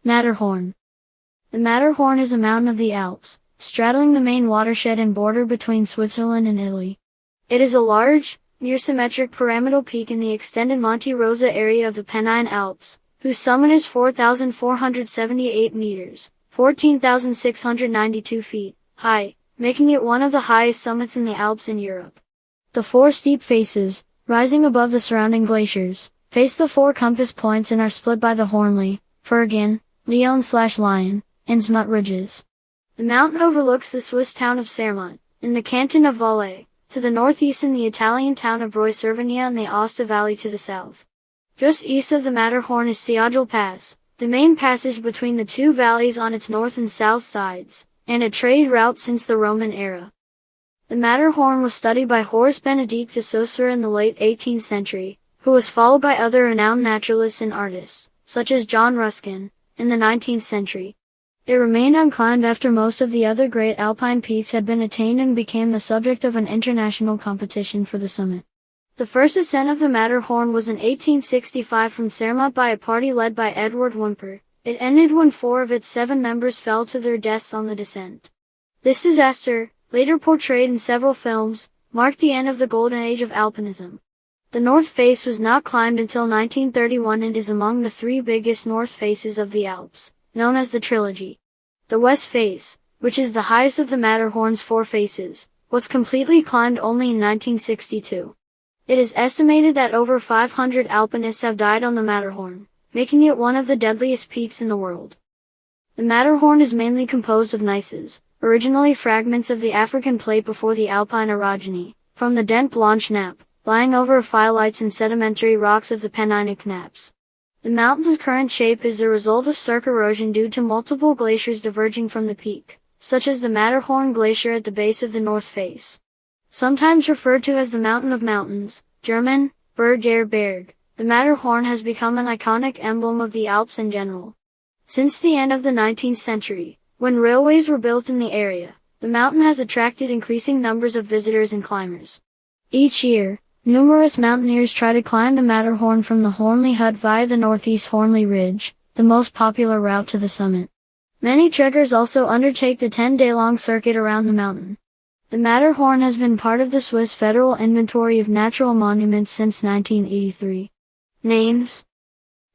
Matterhorn. The Matterhorn is a mountain of the Alps, straddling the main watershed and border between Switzerland and Italy. It is a large, near-symmetric pyramidal peak in the extended Monte Rosa area of the Pennine Alps, whose summit is 4,478 meters, 14,692 feet, high, making it one of the highest summits in the Alps in Europe. The four steep faces, rising above the surrounding glaciers, face the four compass points and are split by the Hörnli, Furggen, Leone/Lion, and Zmutt ridges. The mountain overlooks the Swiss town of Zermatt, in the canton of Valais, to the northeast and the Italian town of Breuil-Cervinia and the Aosta Valley to the south. Just east of the Matterhorn is Theagel Pass, the main passage between the two valleys on its north and south sides, and a trade route since the Roman era. The Matterhorn was studied by Horace Benedict de Saussure in the late 18th century, who was followed by other renowned naturalists and artists, such as John Ruskin, in the 19th century. It remained unclimbed after most of the other great alpine peaks had been attained and became the subject of an international competition for the summit. The first ascent of the Matterhorn was in 1865 from Zermatt by a party led by Edward Whymper. It ended when 4 of its 7 members fell to their deaths on the descent. This disaster, later portrayed in several films, marked the end of the golden age of alpinism. The north face was not climbed until 1931 and is among the 3 biggest north faces of the Alps, known as the Trilogy. The west face, which is the highest of the Matterhorn's 4 faces, was completely climbed only in 1962. It is estimated that over 500 alpinists have died on the Matterhorn, making it one of the deadliest peaks in the world. The Matterhorn is mainly composed of gneisses, originally fragments of the African plate before the Alpine orogeny, from the Dent Blanche nappe, lying over phylites and sedimentary rocks of the Penninic nappes. The mountain's current shape is the result of cirque erosion due to multiple glaciers diverging from the peak, such as the Matterhorn Glacier at the base of the north face. Sometimes referred to as the Mountain of Mountains, German, Berg der Berg, the Matterhorn has become an iconic emblem of the Alps in general. Since the end of the 19th century, when railways were built in the area, the mountain has attracted increasing numbers of visitors and climbers. Each year, numerous mountaineers try to climb the Matterhorn from the Hörnli hut via the northeast Horny Ridge, the most popular route to the summit. Many trekkers also undertake the 10-day-long circuit around the mountain. The Matterhorn has been part of the Swiss Federal Inventory of Natural Monuments since 1983. Names.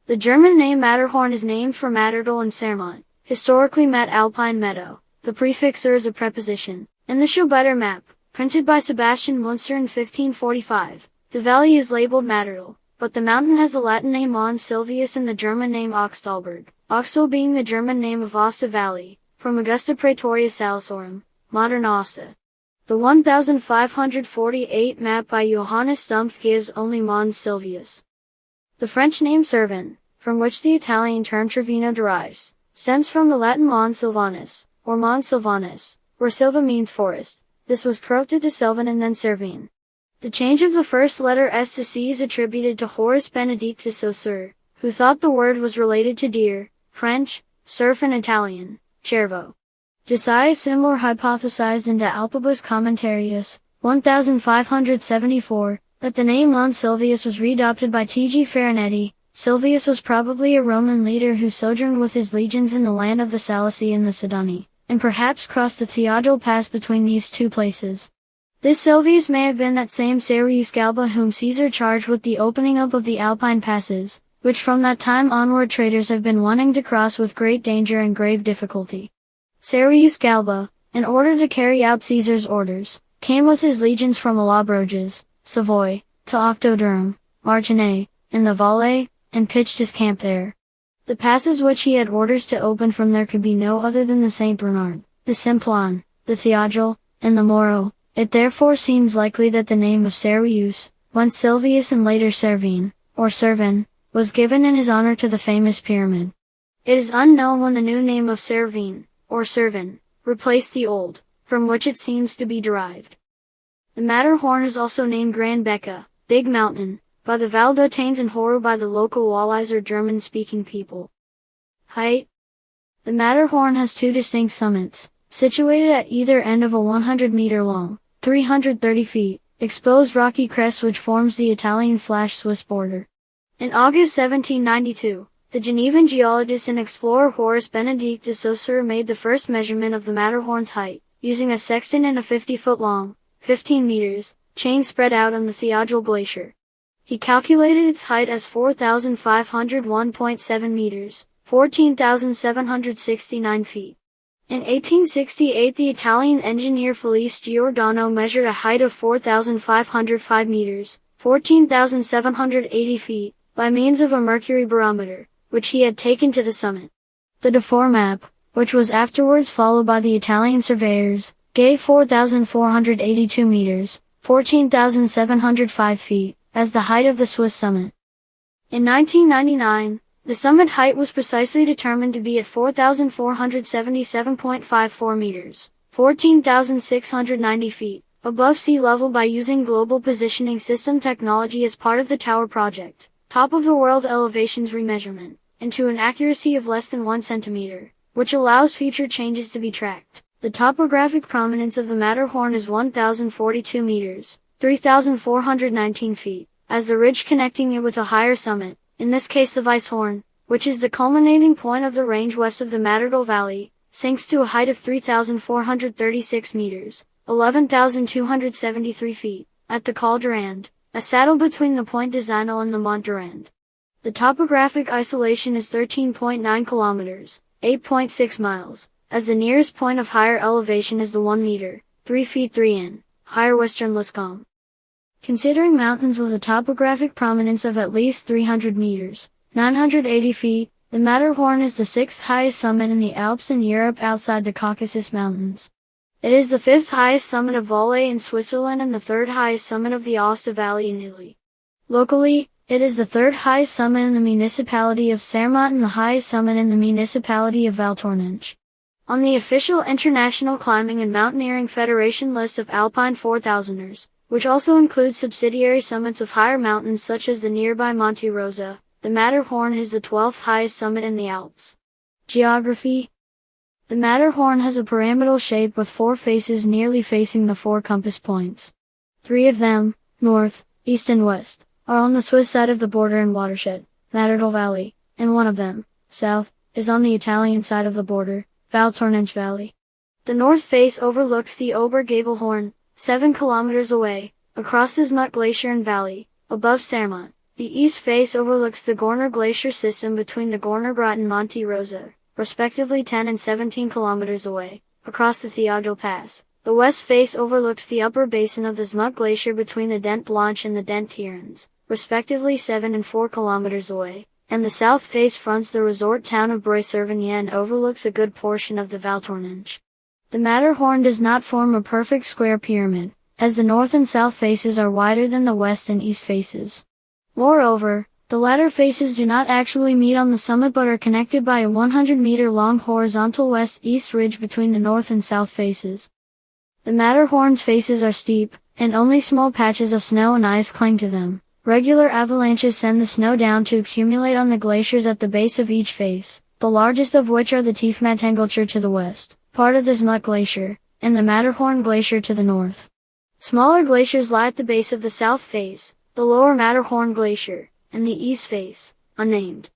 The German name Matterhorn is named for Mattertal and Zermatt, historically Matt Alpine Meadow. The prefix is a preposition. In the Schaubutter map, printed by Sebastian Munster in 1545, the valley is labeled Mattertal, but the mountain has the Latin name Mons Silvius and the German name Oxtalberg, Oxtal being the German name of Aosta Valley, from Augusta Praetoria Salisorum, modern Aosta. The 1548 map by Johannes Stumpf gives only Mons Silvius. The French name Cervin, from which the Italian term Trevino derives, stems from the Latin Mons Silvanus, or Mons Silvanus, where Silva means forest. This was corrupted to Sylvan and then Cervine. The change of the first letter S to C is attributed to Horace Benedict de Saussure, who thought the word was related to deer, French, cerf and Italian, cervo. Josiah Simler hypothesized in De Alpibus Commentarius, 1574, that the name Mons Silvius was readopted by T.G. Farinetti. Silvius was probably a Roman leader who sojourned with his legions in the land of the Salici and the Sidoni, and perhaps crossed the Thiagel Pass between these 2 places. This Silvius may have been that same Servius Galba whom Caesar charged with the opening up of the Alpine passes, which from that time onward traders have been wanting to cross with great danger and grave difficulty. Servius Galba, in order to carry out Caesar's orders, came with his legions from Allobroges, Savoy, to Octodrum, Martinez, in the Valais, and pitched his camp there. The passes which he had orders to open from there could be no other than the St. Bernard, the Simplon, the Thiagel, and the Moro. It therefore seems likely that the name of Servius, once Silvius and later Servine, or Servin, was given in his honor to the famous pyramid. It is unknown when the new name of Servine, or Servin, replaced the old, from which it seems to be derived. The Matterhorn is also named Grand Becca, Big Mountain, by the Valdôtains and Horo by the local Wallais or German-speaking people. Height. The Matterhorn has 2 distinct summits, situated at either end of a 100-meter-long, 330 feet, exposed rocky crest which forms the Italian/Swiss border. In August 1792, the Genevan geologist and explorer Horace Benedict de Saussure made the first measurement of the Matterhorn's height, using a sextant and a 50-foot-long, 15 meters, chain spread out on the Thiagel Glacier. He calculated its height as 4,501.7 meters, 14,769 feet. In 1868, the Italian engineer Felice Giordano measured a height of 4,505 meters, 14,780 feet, by means of a mercury barometer, which he had taken to the summit. The Dufour map, which was afterwards followed by the Italian surveyors, gave 4,482 meters, 14,705 feet, as the height of the Swiss summit. In 1999, the summit height was precisely determined to be at 4,477.54 meters, 14,690 feet, above sea level by using Global Positioning System technology as part of the Tower project, top of the world elevations remeasurement, and to an accuracy of less than 1 centimeter, which allows future changes to be tracked. The topographic prominence of the Matterhorn is 1,042 meters, 3,419 feet, as the ridge connecting it with a higher summit, in this case the Weisshorn, which is the culminating point of the range west of the Matterhorn Valley, sinks to a height of 3,436 meters, 11,273 feet, at the Col Durand, a saddle between the Point des Inels and the Mont Durand. The topographic isolation is 13.9 kilometers, 8.6 miles, as the nearest point of higher elevation is the 1 meter, 3 feet 3 in, higher western Lascombe. Considering mountains with a topographic prominence of at least 300 meters, 980 feet, the Matterhorn is the 6th highest summit in the Alps in Europe outside the Caucasus Mountains. It is the 5th highest summit of Valais in Switzerland and the 3rd highest summit of the Aosta Valley in Italy. Locally, it is the 3rd highest summit in the municipality of Zermatt and the highest summit in the municipality of Val Thornich. On the official International Climbing and Mountaineering Federation list of Alpine 4000ers, which also includes subsidiary summits of higher mountains such as the nearby Monte Rosa, the Matterhorn is the 12th highest summit in the Alps. Geography. The Matterhorn has a pyramidal shape with 4 faces nearly facing the 4 compass points. 3 of them, north, east and west, are on the Swiss side of the border and watershed, Matterhorn Valley, and 1 of them, south, is on the Italian side of the border, Val Thornich Valley. The north face overlooks the Obergabelhorn, 7 kilometers away, across the Zmutt Glacier and valley, above Zermatt. The east face overlooks the Gorner Glacier system between the Gornergrat and Monte Rosa, respectively 10 and 17 kilometers away, across the Theatrical Pass. The west face overlooks the upper basin of the Zmutt Glacier between the Dent Blanche and the Dent Thierrens, respectively 7 and 4 kilometers away, and the south face fronts the resort town of Breuil-Cervinia and overlooks a good portion of the Val Thornich. The Matterhorn does not form a perfect square pyramid, as the north and south faces are wider than the west and east faces. Moreover, the latter faces do not actually meet on the summit but are connected by a 100-meter-long horizontal west-east ridge between the north and south faces. The Matterhorn's faces are steep, and only small patches of snow and ice cling to them. Regular avalanches send the snow down to accumulate on the glaciers at the base of each face, the largest of which are the Tiefmattengletscher to the west, part of the Zmutt Glacier, and the Matterhorn Glacier to the north. Smaller glaciers lie at the base of the south face, the lower Matterhorn Glacier, and the east face, unnamed.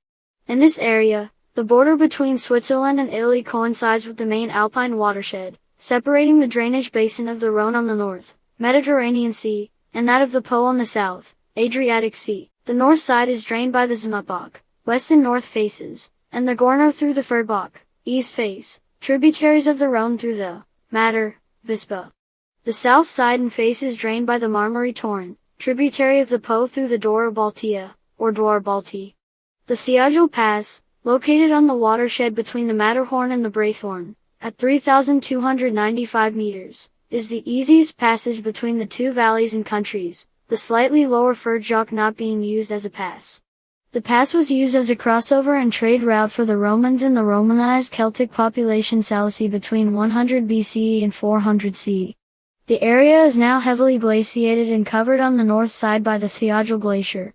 In this area, the border between Switzerland and Italy coincides with the main alpine watershed, separating the drainage basin of the Rhone on the north, Mediterranean Sea, and that of the Po on the south, Adriatic Sea. The north side is drained by the Zmuttbach, west and north faces, and the Gorno through the Furggen, east face, tributaries of the Rhone through the Matter, Vispa. The south side and face is drained by the Marmary Torrent, tributary of the Po through the Dora Baltea, or Dwar Balti. The Thiagel Pass, located on the watershed between the Matterhorn and the Breithorn, at 3,295 meters, is the easiest passage between the two valleys and countries, the slightly lower Furggen not being used as a pass. The pass was used as a crossover and trade route for the Romans and the Romanized Celtic population Salici between 100 BCE and 400 CE. The area is now heavily glaciated and covered on the north side by the Thiagel Glacier.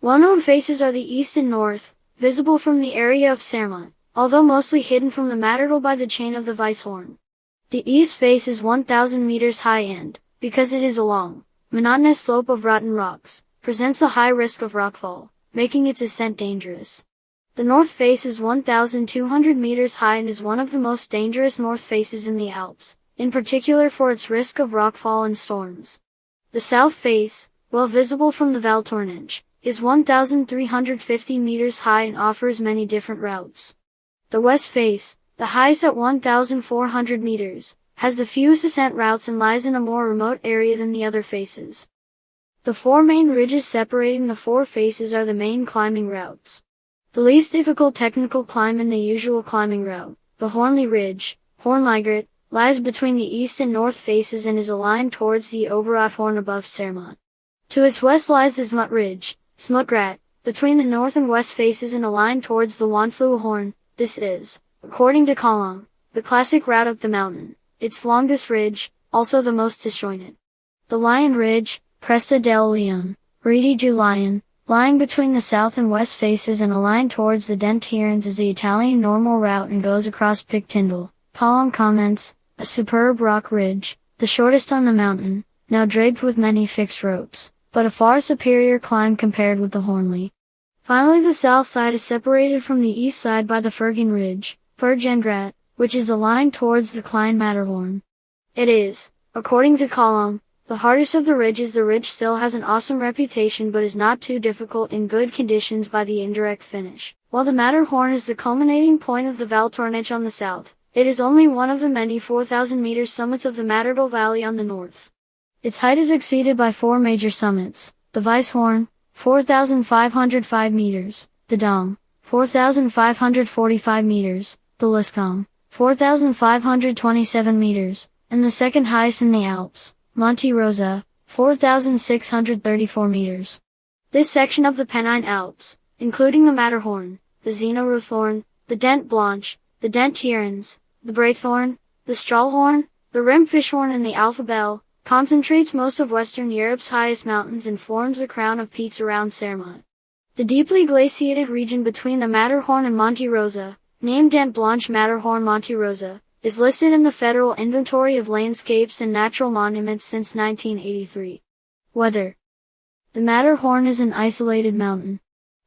Well-known faces are the east and north, visible from the area of Zermatt, although mostly hidden from the Matterhorn by the chain of the Weisshorn. The east face is 1,000 meters high and, because it is a long, monotonous slope of rotten rocks, presents a high risk of rockfall, making its ascent dangerous. The north face is 1,200 meters high and is one of the most dangerous north faces in the Alps, in particular for its risk of rockfall and storms. The south face, well visible from the Val Thornage, is 1,350 meters high and offers many different routes. The west face, the highest at 1,400 meters, has the fewest ascent routes and lies in a more remote area than the other faces. The four main ridges separating the four faces are the main climbing routes. The least difficult technical climb in the usual climbing route, the Horny Ridge, Hörnli, lies between the east and north faces and is aligned towards the Oberalthorn above Zermatt. To its west lies the Zmutt Ridge, Zmutt, between the north and west faces and aligned towards the Wandfluhorn. This is, according to Colomb, the classic route up the mountain, its longest ridge, also the most disjointed. The Lion Ridge, Cresta del Leone, Rete du Lion, lying between the south and west faces and aligned towards the Dent Tirens is the Italian normal route and goes across Pic Tindel. Colomb comments, a superb rock ridge, the shortest on the mountain, now draped with many fixed ropes, but a far superior climb compared with the Hörnli. Finally, the south side is separated from the east side by the Furggen Ridge, Furggen, which is aligned towards the Klein Matterhorn. It is, according to Colomb, the hardest of the ridges. The ridge still has an awesome reputation but is not too difficult in good conditions by the indirect finish. While the Matterhorn is the culminating point of the Val Thornage on the south, it is only one of the many 4,000 meter summits of the Matterhorn Valley on the north. Its height is exceeded by four major summits: the Weisshorn, 4,505 meters, the Dom, 4,545 meters, the Luscombe, 4,527 meters, and the second highest in the Alps, Monte Rosa, 4,634 meters. This section of the Pennine Alps, including the Matterhorn, the Zenoruthorn, the Dent Blanche, the Dent Tirens, the Breithorn, the Strahlhorn, the Rimfischhorn and the Alphabel, concentrates most of Western Europe's highest mountains and forms the crown of peaks around Zermatt. The deeply glaciated region between the Matterhorn and Monte Rosa, named Dent Blanche Matterhorn Monte Rosa, is listed in the Federal Inventory of Landscapes and Natural Monuments since 1983. Weather. The Matterhorn is an isolated mountain.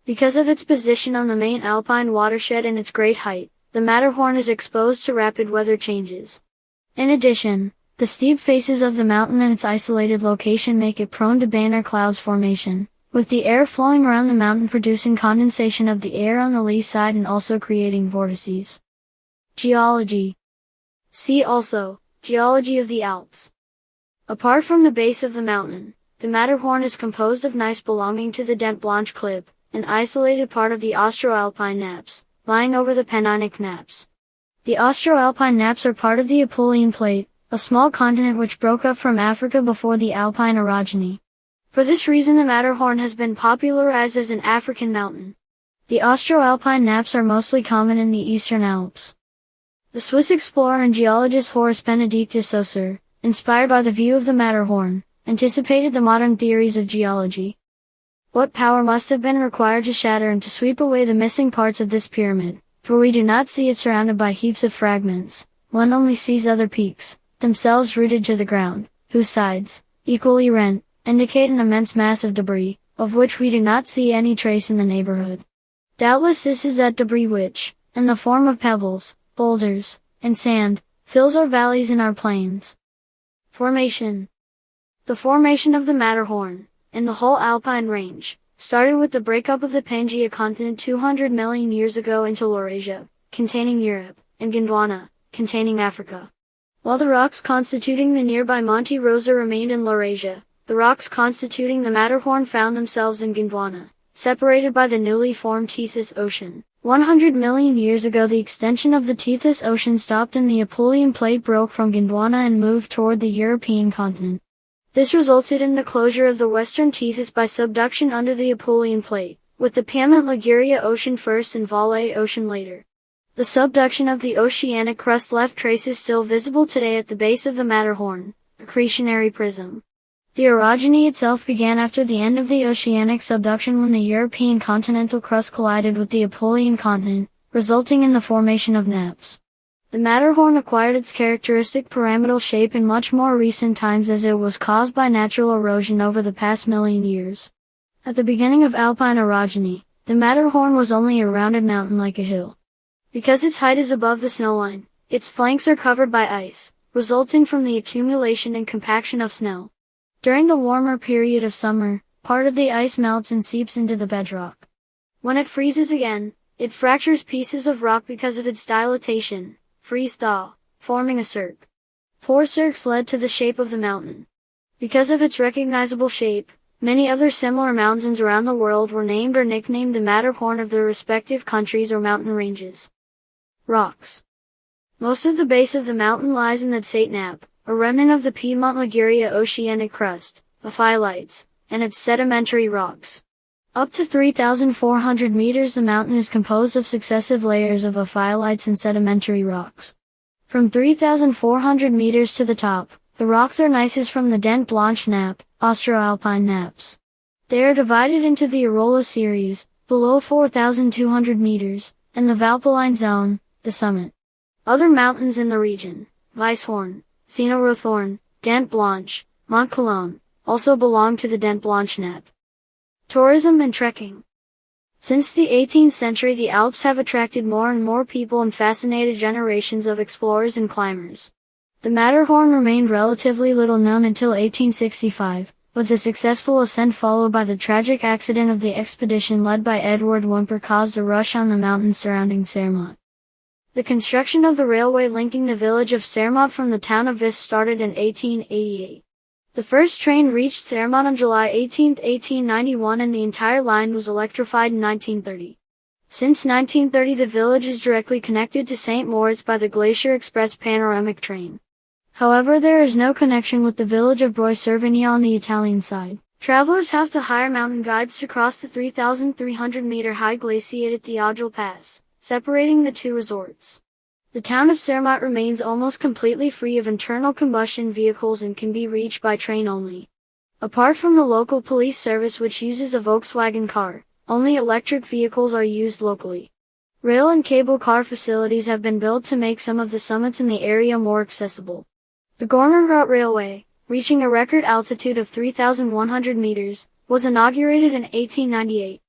Because of its position on the main alpine watershed and its great height, the Matterhorn is exposed to rapid weather changes. In addition, the steep faces of the mountain and its isolated location make it prone to banner clouds formation, with the air flowing around the mountain producing condensation of the air on the lee side and also creating vortices. Geology. See also, Geology of the Alps. Apart from the base of the mountain, the Matterhorn is composed of gneiss belonging to the Dent Blanche Klippe, an isolated part of the Austro-Alpine nappes, lying over the Penninic nappes. The Austro-Alpine nappes are part of the Apulian Plate, a small continent which broke up from Africa before the Alpine orogeny. For this reason the Matterhorn has been popularized as an African mountain. The Austro-Alpine nappes are mostly common in the Eastern Alps. The Swiss explorer and geologist Horace Benedictus Saussure, inspired by the view of the Matterhorn, anticipated the modern theories of geology. What power must have been required to shatter and to sweep away the missing parts of this pyramid, for we do not see it surrounded by heaps of fragments, one only sees other peaks, themselves rooted to the ground, whose sides, equally rent, indicate an immense mass of debris, of which we do not see any trace in the neighborhood. Doubtless this is that debris which, in the form of pebbles, boulders, and sand, fills our valleys and our plains. Formation. The formation of the Matterhorn, in the whole Alpine range, started with the breakup of the Pangaea continent 200 million years ago into Laurasia, containing Europe, and Gondwana, containing Africa. While the rocks constituting the nearby Monte Rosa remained in Laurasia, the rocks constituting the Matterhorn found themselves in Gondwana, separated by the newly formed Tethys Ocean. 100 million years ago the extension of the Tethys Ocean stopped and the Apulian Plate broke from Gondwana and moved toward the European continent. This resulted in the closure of the western Tethys by subduction under the Apulian Plate, with the Piedmont-Liguria Ocean first and Valais Ocean later. The subduction of the oceanic crust left traces still visible today at the base of the Matterhorn, accretionary prism. The orogeny itself began after the end of the oceanic subduction when the European continental crust collided with the Apulian continent, resulting in the formation of nappes. The Matterhorn acquired its characteristic pyramidal shape in much more recent times as it was caused by natural erosion over the past million years. At the beginning of alpine orogeny, The Matterhorn was only a rounded mountain like a hill. Because its height is above the snowline, its flanks are covered by ice, resulting from the accumulation and compaction of snow. During the warmer period of summer, part of the ice melts and seeps into the bedrock. When it freezes again, it fractures pieces of rock because of its dilatation, freeze-thaw, forming a cirque. 4 cirques led to the shape of the mountain. Because of its recognizable shape, many other similar mountains around the world were named or nicknamed the Matterhorn of their respective countries or mountain ranges. Rocks. Most of the base of the mountain lies in the Zermatt, a remnant of the Piedmont-Liguria oceanic crust, phylites, and its sedimentary rocks. Up to 3,400 meters the mountain is composed of successive layers of phylites and sedimentary rocks. From 3,400 meters to the top, the rocks are gneiss from the Dent Blanche nappe, Austro-Alpine nappes. They are divided into the Arolla series, below 4,200 meters, and the Valpaline zone, the summit. Other mountains in the region, Weisshorn, Zenothorn, Dent Blanche, Mont Cologne, also belong to the Dent Blanche nappe. Tourism and trekking. Since the 18th century the Alps have attracted more and more people and fascinated generations of explorers and climbers. The Matterhorn remained relatively little known until 1865, with the successful ascent followed by the tragic accident of the expedition led by Edward Whymper caused a rush on the mountains surrounding Zermatt. The construction of the railway linking the village of Zermatt from the town of Vis started in 1888. The first train reached Zermatt on July 18, 1891 and the entire line was electrified in 1930. Since 1930 the village is directly connected to St. Moritz by the Glacier Express panoramic train. However, there is no connection with the village of Breuil-Cervinia on the Italian side. Travelers have to hire mountain guides to cross the 3,300-meter high glaciated Thiagel Pass, separating the two resorts. The town of Zermatt remains almost completely free of internal combustion vehicles and can be reached by train only. Apart from the local police service which uses a Volkswagen car, only electric vehicles are used locally. Rail and cable car facilities have been built to make some of the summits in the area more accessible. The Gornergrat Railway, reaching a record altitude of 3,100 meters, was inaugurated in 1898.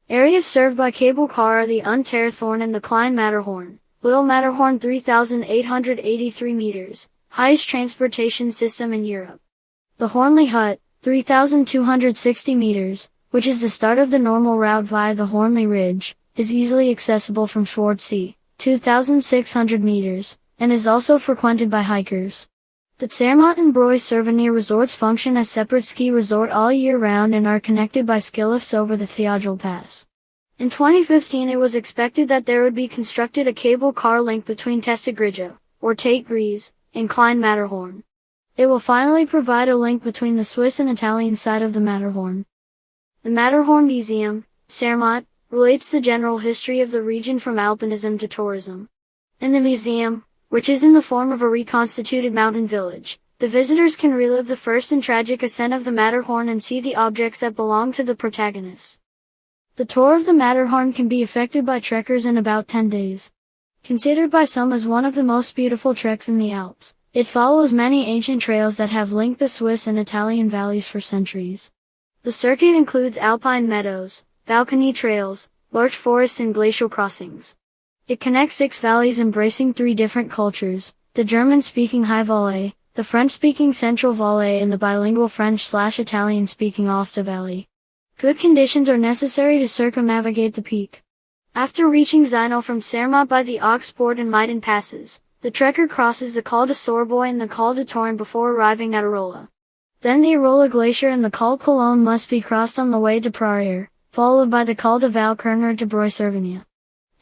Areas served by cable car are the Unterthorn and the Klein Matterhorn. Little Matterhorn 3,883 meters, highest transportation system in Europe. The Hörnli Hut, 3,260 meters, which is the start of the normal route via the Horny Ridge, is easily accessible from Schwarzsee, 2,600 meters, and is also frequented by hikers. The Zermatt and Breuil-Cervinia resorts function as separate ski resort all year round and are connected by ski lifts over the Theatrical Pass. In 2015 it was expected that there would be constructed a cable car link between Tessagrigge, or Tate Gries, and Klein Matterhorn. It will finally provide a link between the Swiss and Italian side of the Matterhorn. The Matterhorn Museum, Zermatt, relates the general history of the region from alpinism to tourism. In the museum, which is in the form of a reconstituted mountain village, the visitors can relive the first and tragic ascent of the Matterhorn and see the objects that belong to the protagonists. The tour of the Matterhorn can be effected by trekkers in about 10 days. Considered by some as one of the most beautiful treks in the Alps, it follows many ancient trails that have linked the Swiss and Italian valleys for centuries. The circuit includes alpine meadows, balcony trails, larch forests and glacial crossings. It connects 6 valleys embracing 3 different cultures, the German-speaking High Valais, the French-speaking Central Valais and the bilingual French/Italian-speaking Aosta Valley. Good conditions are necessary to circumnavigate the peak. After reaching Zinal from Zermatt by the Augsburg and Maiden passes, the trekker crosses the Col de Sorboy and the Col de Torrent before arriving at Arolla. Then the Arolla Glacier and the Col Cologne must be crossed on the way to Prarier, followed by the Col de Valkerner to Breuil-Cervinia.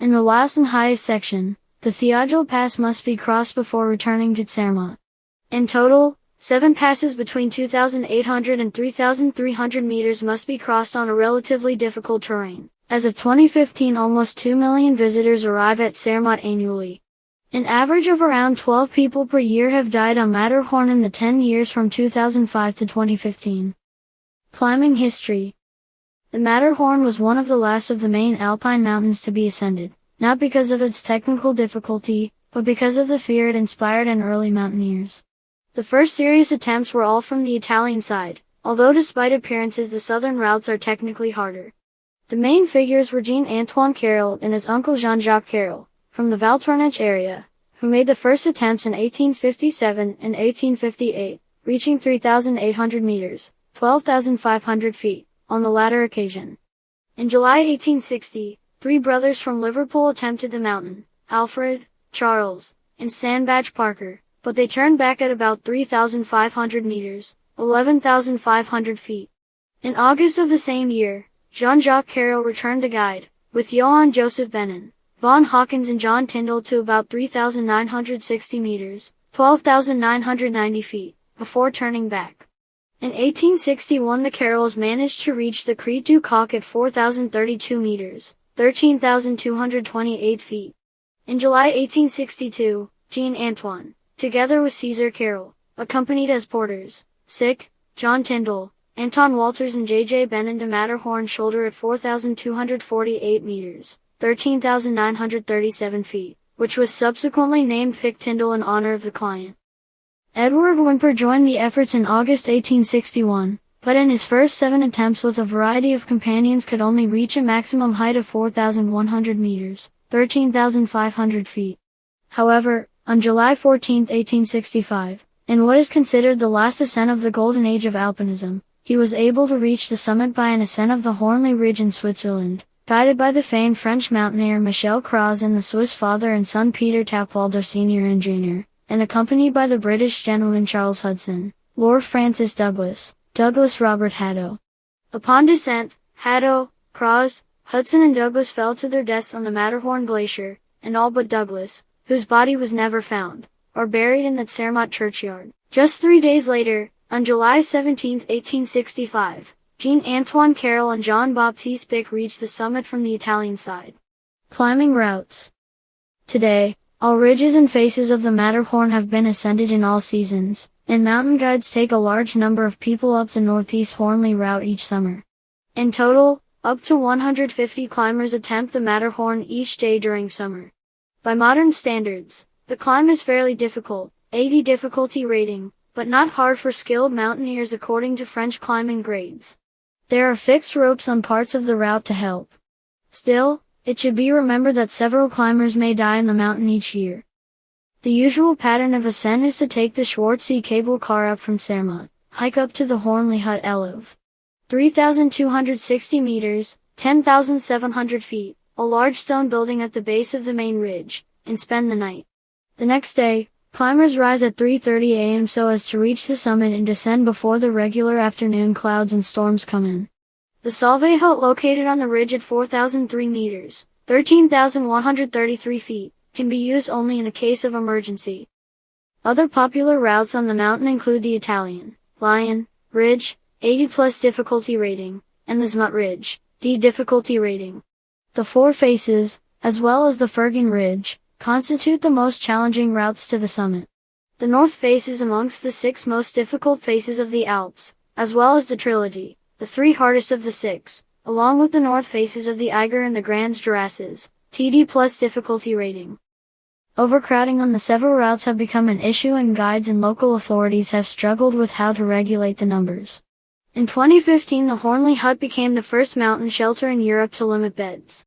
In the last and highest section, the Thiagel Pass must be crossed before returning to Zermatt. In total, 7 passes between 2,800 and 3,300 meters must be crossed on a relatively difficult terrain. As of 2015 almost 2 million visitors arrive at Zermatt annually. An average of around 12 people per year have died on Matterhorn in the 10 years from 2005 to 2015. Climbing history. The Matterhorn was one of the last of the main alpine mountains to be ascended, not because of its technical difficulty, but because of the fear it inspired in early mountaineers. The first serious attempts were all from the Italian side, although despite appearances the southern routes are technically harder. The main figures were Jean-Antoine Carrel and his uncle Jean-Jacques Carrel, from the Val Tournanche area, who made the first attempts in 1857 and 1858, reaching 3,800 meters, 12,500 feet, on the latter occasion. In July 1860, 3 brothers from Liverpool attempted the mountain, Alfred, Charles, and Sandbach Parker, but they turned back at about 3,500 meters, 11,500 feet. In August of the same year, Jean-Jacques Carrel returned to guide, with Johann Joseph Bennen, von Hawkins and John Tyndall to about 3,960 meters, 12,990 feet, before turning back. In 1861 the Carrels managed to reach the Crête du Coq at 4,032 meters, 13,228 feet. In July 1862, Jean-Antoine, together with César Carrel, accompanied as porters, John Tyndall, Anton Walters and J.J. Bennen to Matterhorn shoulder at 4,248 meters, 13,937 feet, which was subsequently named Pic Tyndall in honor of the client. Edward Whymper joined the efforts in August 1861, but in his first 7 attempts with a variety of companions could only reach a maximum height of 4,100 meters, 13,500 feet. However, on July 14, 1865, in what is considered the last ascent of the golden age of alpinism, he was able to reach the summit by an ascent of the Horny Ridge in Switzerland, guided by the famed French mountaineer Michel Croz and the Swiss father and son Peter Tapwalder Sr. and Jr., and accompanied by the British gentleman Charles Hudson, Lord Francis Douglas, Douglas Robert Haddo. Upon descent, Haddo, Croz, Hudson and Douglas fell to their deaths on the Matterhorn Glacier, and all but Douglas, whose body was never found, are buried in the Zermatt churchyard. Just 3 days later, on July 17, 1865, Jean-Antoine Carrel and Jean-Baptiste Pic reached the summit from the Italian side. Climbing routes. Today, all ridges and faces of the Matterhorn have been ascended in all seasons, and mountain guides take a large number of people up the northeast Hörnli route each summer. In total, up to 150 climbers attempt the Matterhorn each day during summer. By modern standards, the climb is fairly difficult, 80 difficulty rating, but not hard for skilled mountaineers according to French climbing grades. There are fixed ropes on parts of the route to help. Still, it should be remembered that several climbers may die in the mountain each year. The usual pattern of ascent is to take the Schwarzsee cable car up from Zermatt, hike up to the Hörnli hut Elov, 3,260 meters, 10,700 feet, a large stone building at the base of the main ridge, and spend the night. The next day, climbers rise at 3:30 a.m. so as to reach the summit and descend before the regular afternoon clouds and storms come in. The Salve hut located on the ridge at 4,003 meters, 13,133 feet, can be used only in a case of emergency. Other popular routes on the mountain include the Italian, Lion, Ridge, 80+ difficulty rating, and the Zmutt Ridge, D difficulty rating. The Four Faces, as well as the Furggen Ridge, constitute the most challenging routes to the summit. The North Face is amongst the 6 most difficult faces of the Alps, as well as the Trilogy, the 3 hardest of the 6, along with the North Faces of the Eiger and the Grands Jurasses, TD+ difficulty rating. Overcrowding on the several routes have become an issue and guides and local authorities have struggled with how to regulate the numbers. In 2015 the Hörnli hut became the first mountain shelter in Europe to limit beds.